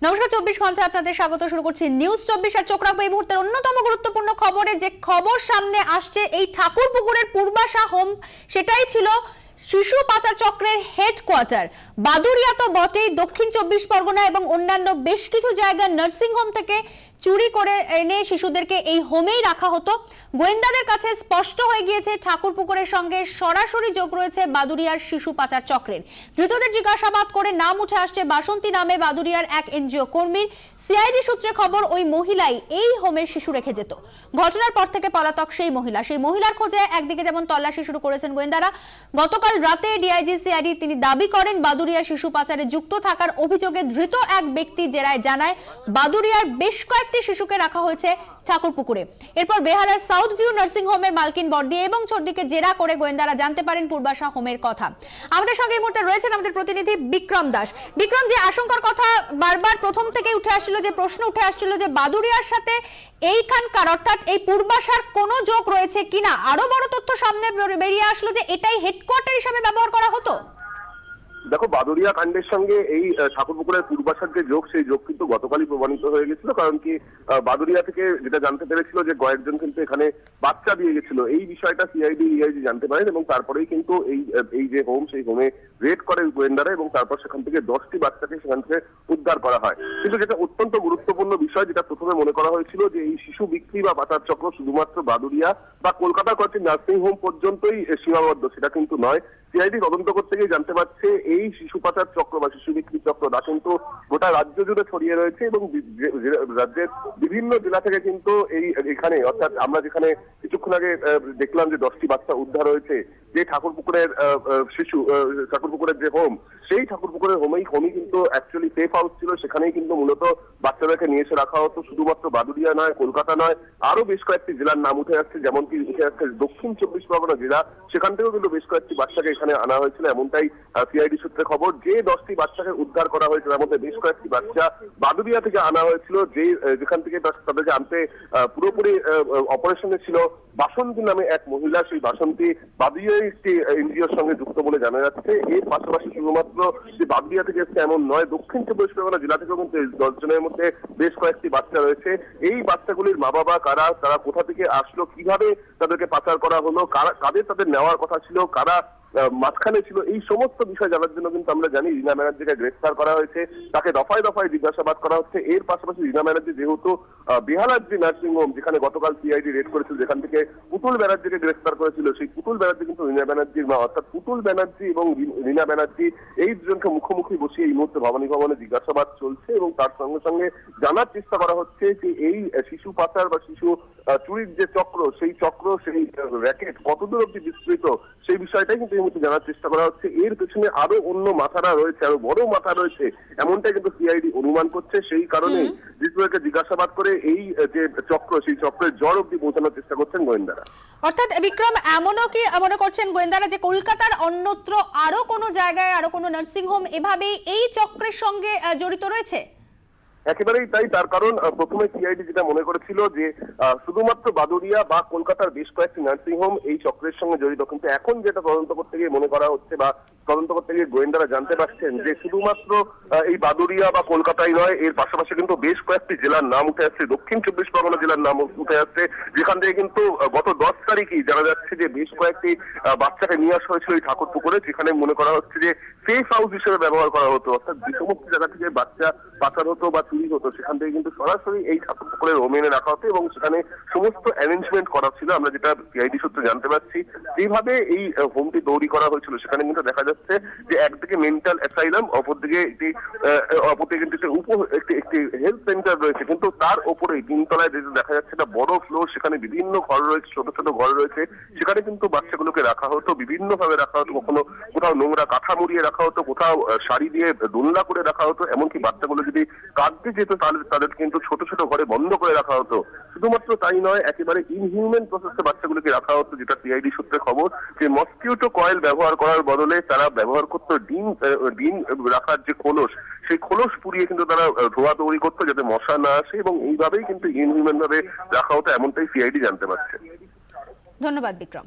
নমস্কার, 24 ঘন্টায় আপনাদের স্বাগত। শুরু করছি নিউজ 24 আর চোখ রাখবো এই মুহূর্তের অন্যতম গুরুত্বপূর্ণ খবরে। যে খবর সামনে আসছে, এই ঠাকুরপুকুরের পূর্বাশা হোম সেটাই ছিল শিশু পাচার চক্রের হেডকোয়ার্টার। বাদুড়িয়া তো বটেই, দক্ষিণ 24 পরগনা এবং অন্যান্য বেশ কিছু জায়গায় নার্সিং হোম থেকে চুরি করে এনে শিশুদেরকে এই হোমেই রাখা হতো। গোয়েন্দাদের কাছে স্পষ্ট হয়ে গিয়েছে ঠাকুরপুকুরের সঙ্গে সরাসরি যোগ রয়েছে বাদুড়িয়ার শিশু পাচার চক্রের। ধৃতদের জিজ্ঞাসাবাদ করে নাম উঠে আসছে বাসন্তী নামে বাদুড়িয়ার এক এনজিও কর্মীর। সিআইডি সূত্রে খবর, ওই মহিলাই এই হোমে শিশু রেখে যেত। ঘটনার পর থেকে পলাতক সেই মহিলার খোঁজে একদিকে যেমন তল্লাশি শুরু করেছেন গোয়েন্দারা, গতকাল রাতে ডিআইজি সিআইডি তিনি দাবি করেন বাদুড়িয়া শিশু পাচারে যুক্ত থাকার অভিযোগে ধৃত এক ব্যক্তি জেরায় জানায় বাদুড়িয়ার বেশ কয়েকটি শিশুকে রাখা হয়েছে ঠাকুরপুকুরে। এরপর বেহালার সাউথ ভিউ নার্সিং হোমের মালকিন বর্দি এবং ছোটদিকে জেরা করে গোয়েন্দারা জানতে পারেন পূর্বাশা হোমের কথা। আমাদের সঙ্গে এই মুহূর্তে রয়েছেন আমাদের প্রতিনিধি বিক্রম দাস। বিক্রম, যে আশঙ্কার কথা বারবার প্রথম থেকে উঠে আসছিল, যে প্রশ্ন উঠে আসছিল যে বাদুড়িয়ার সাথে এইখানকার অর্থাৎ এই পূর্বাশার কোনো যোগ রয়েছে কিনা, আরো বড় তথ্য সামনে বেরিয়ে আসলো যে এটাই হেডকোয়ার্টার হিসেবে ব্যবহার করা হতো। দেখো, বাদুড়িয়া কাণ্ডের সঙ্গে এই ঠাকুরপুকুরের পূর্বাশার যে যোগ, সেই যোগ কিন্তু গতকালই প্রমাণিত হয়ে গেছিল। কারণ কি, বাদুড়িয়া থেকে যেটা জানতে পেরেছিল যে কয়েকজন কিন্তু এখানে বাচ্চা দিয়ে গেছিল, এই বিষয়টা সিআইডি ডিআইজি জানতে পারেন এবং তারপরেই কিন্তু এই যে হোম, সেই হোমে রেড করে গোয়েন্দারা এবং তারপর সেখান থেকে 10টি বাচ্চাকে সেখান থেকে উদ্ধার করা হয়। কিন্তু যেটা অত্যন্ত গুরুত্বপূর্ণ বিষয়, যেটা প্রথমে মনে করা হয়েছিল যে এই শিশু বিক্রি বা পাচার চক্র শুধুমাত্র বাদুড়িয়া বা কলকাতার কয়েকটি নার্সিং হোম পর্যন্তই সীমাবদ্ধ, সেটা কিন্তু নয়। সিআইডি তদন্ত করতে গিয়ে জানতে পারছে এই শিশু পাচার চক্র বা শিশু বিক্রি চক্রটা কিন্তু গোটা রাজ্য জুড়ে ছড়িয়ে রয়েছে এবং রাজ্যের বিভিন্ন জেলা থেকে কিন্তু এখানে, অর্থাৎ আমরা যেখানে কিছুক্ষণ আগে দেখলাম যে 10টি বাচ্চা উদ্ধার হয়েছে, যে ঠাকুরপুকুরের ঠাকুরপুকুরের যে হোম, সেই ঠাকুরপুকুরের হোমই কিন্তু অ্যাকচুয়ালি সেফ হাউস ছিল। সেখানেই কিন্তু মূলত বাচ্চাদেরকে নিয়ে এসে রাখা হতো। শুধুমাত্র বাদুড়িয়া নয়, কলকাতা নয়, আরো বেশ কয়েকটি জেলার নাম উঠে আসছে, যেমন কি উঠে আসছে দক্ষিণ 24 পরগনা জেলা, সেখান থেকেও কিন্তু বেশ কয়েকটি বাচ্চাকে এখানে আনা হয়েছিল। এমনটাই সিআইডি সূত্রে খবর। যে 10টি বাচ্চাকে উদ্ধার করা হয়েছে তার মধ্যে বেশ কয়েকটি বাচ্চা বাদুড়িয়া থেকে আনা হয়েছিল, যেখান থেকে তাদেরকে আনতে পুরোপুরি অপারেশনে ছিল বাসন্তী নামে এক মহিলা। সেই বাসন্তী বাদুড়িয়া একটি এনজিওর সঙ্গে যুক্ত বলে জানা যাচ্ছে। এর পাশাপাশি শুধুমাত্র যে বাদুড়িয়া থেকে এসছে এমন নয়, দক্ষিণ 24 পরগনা জেলা থেকেও কিন্তু 10 জনের মধ্যে বেশ কয়েকটি বাচ্চা রয়েছে। এই বাচ্চাগুলির মা বাবা কারা, তারা কোথা থেকে আসলো, কিভাবে তাদেরকে পাচার করা হলো, কাদের তাদের নেওয়ার কথা ছিল, কারা মাঝখানে ছিল, এই সমস্ত বিষয় জানার জন্য কিন্তু আমরা জানি রীনা ব্যানার্জিকে গ্রেফতার করা হয়েছে। তাকে দফায় দফায় জিজ্ঞাসাবাদ করা হচ্ছে। এর পাশাপাশি রীনা ব্যানার্জি যেহেতু বেহালার যে নার্সিং হোম, যেখানে গতকাল সিআইডি রেড করেছিল, যেখান থেকে পুতুল ব্যানার্জিকে গ্রেফতার করেছিল, সেই পুতুল ব্যানার্জি কিন্তু রীনা ব্যানার্জির মা। অর্থাৎ পুতুল ব্যানার্জি এবং রীনা ব্যানার্জি এই দুজনকে মুখোমুখি বসিয়ে এই মুহূর্তে ভবানী ভবনে জিজ্ঞাসাবাদ চলছে এবং তার সঙ্গে সঙ্গে জানার চেষ্টা করা হচ্ছে যে এই শিশু পাচার বা শিশু চুরির যে চক্র, সেই র্যাকেট কতদূর অব্দি বিস্তৃত, সেই বিষয়টাই কিন্তু এই মুহূর্তে জানার চেষ্টা করা হচ্ছে। এর পেছনে আরো অন্য মাথারা রয়েছে, আরো বড় মাথা রয়েছে, এমনটাই কিন্তু সিআইডি অনুমান করছে। সেই কারণেই ধৃতদেরকে জিজ্ঞাসাবাদ করে এই যে চক্র, সেই চক্রের জড় অব্দি পৌঁছানোর চেষ্টা করছেন গোয়েন্দারা। অর্থাৎ বিক্রম, এমনও কি মনে করছেন গোয়েন্দারা যে কলকাতার অন্যত্র আরো কোনো জায়গায় আরো কোনো নার্সিং হোম এভাবেই এই চক্রের সঙ্গে জড়িত রয়েছে? একেবারেই তাই। তার কারণ প্রথমে সিআইডি যেটা মনে করেছিল যে শুধুমাত্র বাদুড়িয়া বা কলকাতার বেশ কয়েকটি নার্সিং হোম এই চক্রের সঙ্গে জড়িত, কিন্তু এখন যেটা তদন্ত করতে গিয়ে মনে করা হচ্ছে বা তদন্ত করতে গিয়ে গোয়েন্দারা জানতে পারছেন যে শুধুমাত্র এই বাদুড়িয়া বা কলকাতায় নয়, এর পাশাপাশি কিন্তু বেশ কয়েকটি জেলার নাম উঠে আসছে। দক্ষিণ 24 পরগনা জেলার নাম উঠে আসছে, যেখান থেকে কিন্তু গত 10 তারিখই জানা যাচ্ছে যে বেশ কয়েকটি বাচ্চাকে নিয়ে আসা হয়েছিল এই ঠাকুরপুকুরে, যেখানে মনে করা হচ্ছে যে সেফ হাউস হিসেবে ব্যবহার করা হতো। অর্থাৎ যে সমস্ত জায়গা থেকে বাচ্চা পাচার হতো বা চুরি হতো, সেখান থেকে কিন্তু সরাসরি এই ঠাকুরপুকুরের হোমে এনে রাখা হতো এবং সেখানে সমস্ত অ্যারেঞ্জমেন্ট করা ছিল। আমরা যেটা সিআইডি সূত্রে জানতে পারছি, এইভাবে এই হোমটি তৈরি করা হয়েছিল। সেখানে কিন্তু দেখা যাচ্ছে যে একদিকে মেন্টাল অ্যাসাইলাম, অপরদিকে কিন্তু একটি হেলথ সেন্টার রয়েছে, কিন্তু তার ওপরেই 3 তলায় দেখা যাচ্ছে একটা বড় ফ্লোর, সেখানে বিভিন্ন ঘর রয়েছে, ছোট ছোট ঘর রয়েছে। সেখানে কিন্তু বাচ্চাগুলোকে রাখা হতো, বিভিন্ন ভাবে রাখা হতো। কোথাও নোংরা কাঁথা মুড়িয়ে রাখা হতো, কোথাও শাড়ি দিয়ে দোলনা করে রাখা হতো। এমনকি বাচ্চাগুলো যদি কাঁদতে যেত তাহলে তাদের কিন্তু ছোট ছোট ঘরে বন্ধ করে রাখা হতো। শুধুমাত্র তাই নয়, একেবারে ইনহিউম্যান প্রসেসে বাচ্চাগুলোকে রাখা হতো, যেটা সিআইডি সূত্রে খবর যে মসকিউটো কয়েল ব্যবহার করার বদলে তারা ব্যবহার করতো ডিম রাখার যে খোলস, সেই খোলস পুড়িয়ে কিন্তু তারা ধোয়া তৈরি করতো যাতে মশা না আসে, এবং এইভাবেই কিন্তু ইনহিউম্যান ভাবে রাখা হতো, এমনটাই সিআইডি জানতে পারছে। ধন্যবাদ বিক্রম।